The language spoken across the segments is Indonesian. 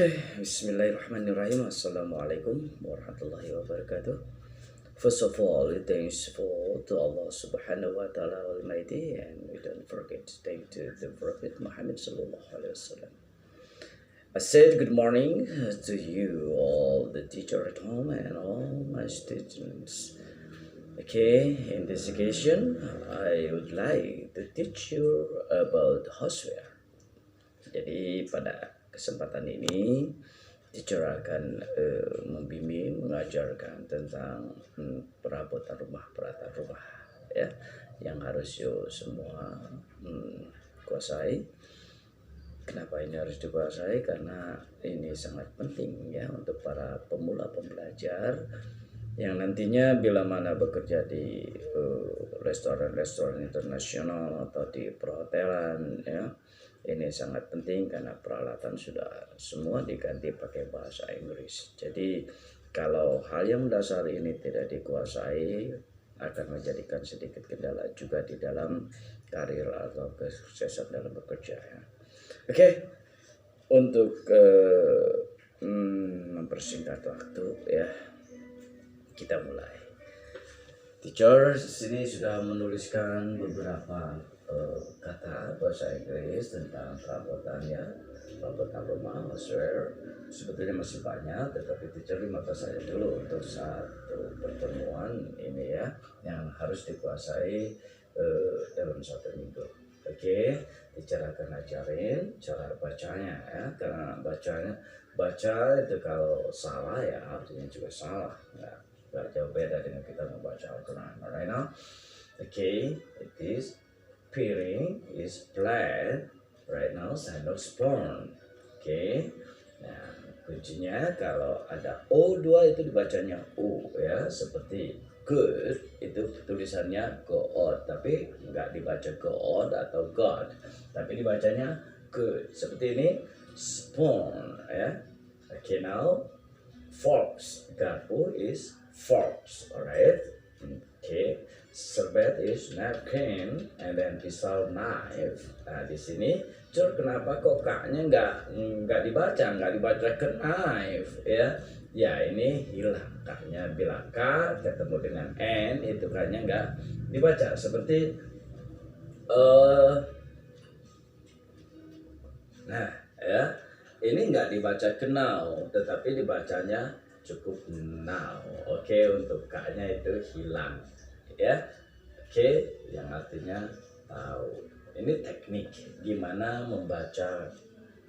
Okay, Bismillahirrahmanirrahim. Assalamualaikum warahmatullahi wabarakatuh. First of all, thanks to Allah Subhanahu wa Ta'ala Almighty, and we don't forget to thank to the Prophet Muhammad Sallallahu Alaihi Wasallam. I said good morning to you, all the teacher at home and all my students. Okay, in this occasion, I would like to teach you about houseware. Jadi pada kesempatan ini teacher akan membimbing, mengajarkan tentang perabotan rumah, peralatan rumah ya, yang harus semua kuasai. Kenapa ini harus dikuasai? Karena ini sangat penting ya untuk para pemula pembelajar yang nantinya bila mana bekerja di restoran-restoran internasional atau di perhotelan ya. Ini sangat penting karena peralatan sudah semua diganti pakai bahasa Inggris. Jadi kalau hal yang mendasar ini tidak dikuasai akan menjadikan sedikit kendala juga di dalam karir atau kesuksesan dalam bekerja ya. Oke, untuk mempersingkat waktu ya, kita mulai. Teacher sini sudah menuliskan beberapa kata bahasa Inggris tentang perabotannya, perabotan rumah, houseware. Sebetulnya masih banyak, tetapi teacher mata saya dulu untuk satu pertemuan ini ya, yang harus dikuasai dalam satu minggu. Oke, teacher akan ajarin cara bacanya ya, karena baca itu kalau salah ya artinya juga salah. Nggak jauh beda dengan kita membaca Al-Quran. Alright now, okay, it is piring is plate. Right now, sandal spoon. Okay. Nah, kuncinya kalau ada O2 itu dibacanya U ya, seperti good itu tulisannya God, tapi nggak dibaca God atau God, tapi dibacanya good. Seperti ini, spoon ya. Okay, now forks. Garpu is forks. Alright. Okay. Serbet is napkin, and then pisau knife. Nah di sini, kenapa kok kaknya nggak dibaca ke knife ya? Ya ini hilang kaknya. Bila K ketemu dengan N itu kaknya nggak dibaca. Seperti nah ya, ini nggak dibaca kenal, tetapi dibacanya cukup now. Oke, untuk kaknya itu hilang. Ya, oke, yang artinya tahu. Ini teknik gimana membaca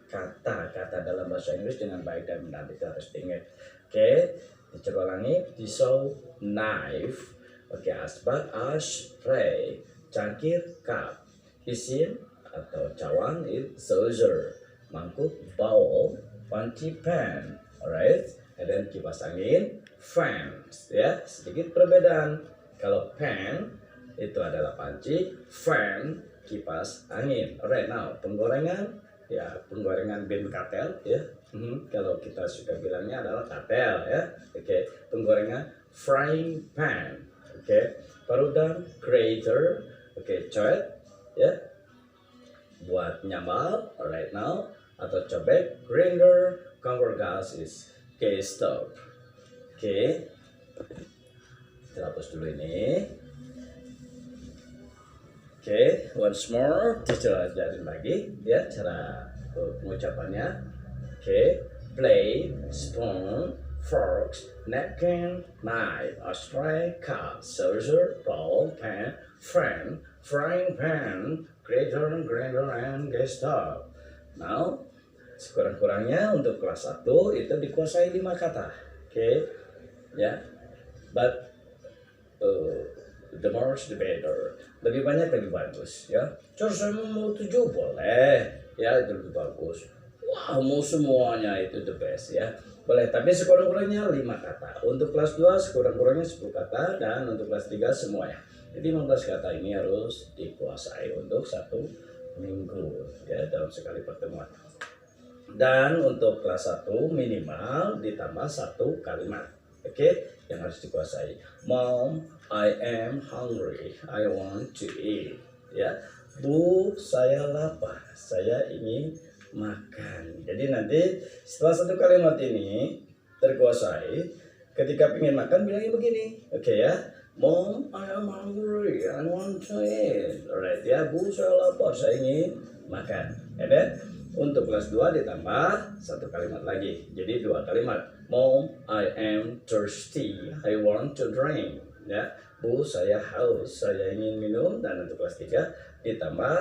kata-kata dalam bahasa Inggris dengan baik dan benar, itu harus diingat. Oke, dicoba ulangi. Pisau knife, oke, asbak ashtray, cangkir cup, isin atau cawan itu saucer, mangkuk bowl, panci pan, alright, and then kipas angin fan ya. Sedikit perbedaan. Kalau pan itu adalah panci, fan kipas angin. Alright, now penggorengan ya, penggorengan bin katel ya. Kalau kita suka bilangnya adalah katel ya. Oke, penggorengan frying pan. Oke, parudan grater. Oke, coet ya, buat nyambal. Alright now, atau cobek grinder. Kompor gas is gas stove. Oke. Kita hapus dulu ini. Oke, once more, kita ajarin lagi ya cara pengucapannya. Oke, plate, spoon, forks, napkin, knife, ashtray, cup, saucer, bowl, pan, fan, frying pan, grater, grinder, and gas stove. Now, sekurang-kurangnya untuk kelas 1 itu dikuasai 5 kata. Oke, ya. But the more the better. Lebih banyak lebih bagus ya. Terus saya mau 7 boleh ya, itu lebih bagus. Wah, mau semuanya itu the best ya. Boleh, tapi sekurang-kurangnya 5 kata. Untuk kelas 2 sekurang-kurangnya 10 kata, dan untuk kelas 3 semuanya. Jadi 15 kata ini harus dikuasai untuk 1 minggu ya, dalam sekali pertemuan. Dan untuk kelas 1 minimal ditambah 1 kalimat. Oke, yang harus dikuasai. Mom, I am hungry. I want to eat. Ya, Bu, saya lapar. Saya ingin makan. Jadi nanti setelah satu kalimat ini terkuasai, ketika pengen makan bilangnya begini, oke ya, Mom, I am hungry, I want to eat. Alright ya, Bu, saya lapar, saya ingin makan. Ya kan? Untuk kelas 2 ditambah satu kalimat lagi. Jadi 2 kalimat. Mom, I am thirsty, I want to drink. Ya, Bu, saya haus, saya ingin minum. Dan untuk kelas 3 ditambah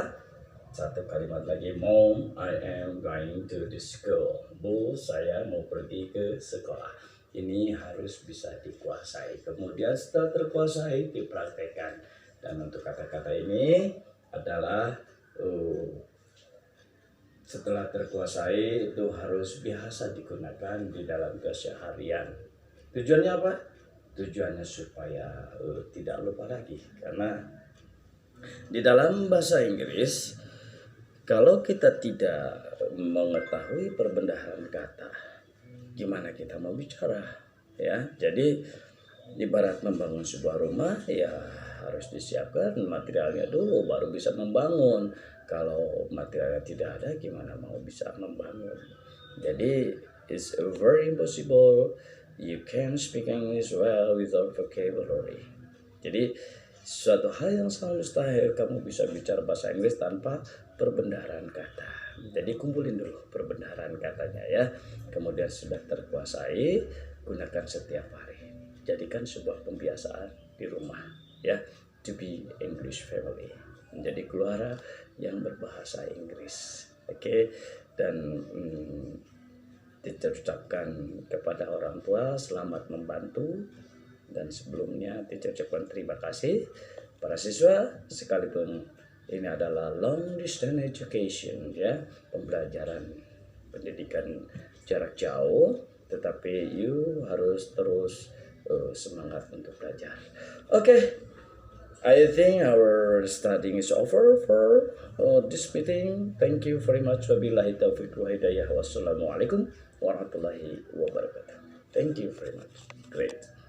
satu kalimat lagi. Mom, I am going to the school. Bu, saya mau pergi ke sekolah. Ini harus bisa dikuasai. Kemudian setelah terkuasai dipraktekkan. Dan untuk kata-kata ini adalah setelah terkuasai itu harus biasa digunakan di dalam keseharian. Tujuannya apa? Tujuannya supaya tidak lupa lagi. Karena di dalam bahasa Inggris, kalau kita tidak mengetahui perbendaharaan kata, gimana kita mau bicara? Ya, jadi ibarat membangun sebuah rumah, ya harus disiapkan materialnya dulu baru bisa membangun. Kalau materialnya tidak ada, gimana mau bisa membangun? Jadi it's very impossible you can speak English well without vocabulary. Jadi suatu hal yang sangat mustahil kamu bisa bicara bahasa Inggris tanpa perbendaharaan kata. Jadi kumpulin dulu perbendaharaan katanya ya. Kemudian sudah terkuasai, gunakan setiap hari. Jadikan sebuah pembiasaan di rumah ya, to be English family, menjadi keluarga yang berbahasa Inggris. Oke. Dan diucapkan kepada orang tua selamat membantu, dan sebelumnya diucapkan terima kasih para siswa, sekalipun ini adalah long distance education ya, pembelajaran pendidikan jarak jauh, tetapi you harus terus semangat untuk belajar. Okay, I think our studying is over for this meeting. Thank you very much. Wabillahi taufiq wa hidayah. Wassalamualaikum warahmatullahi wabarakatuh. Thank you very much. Great.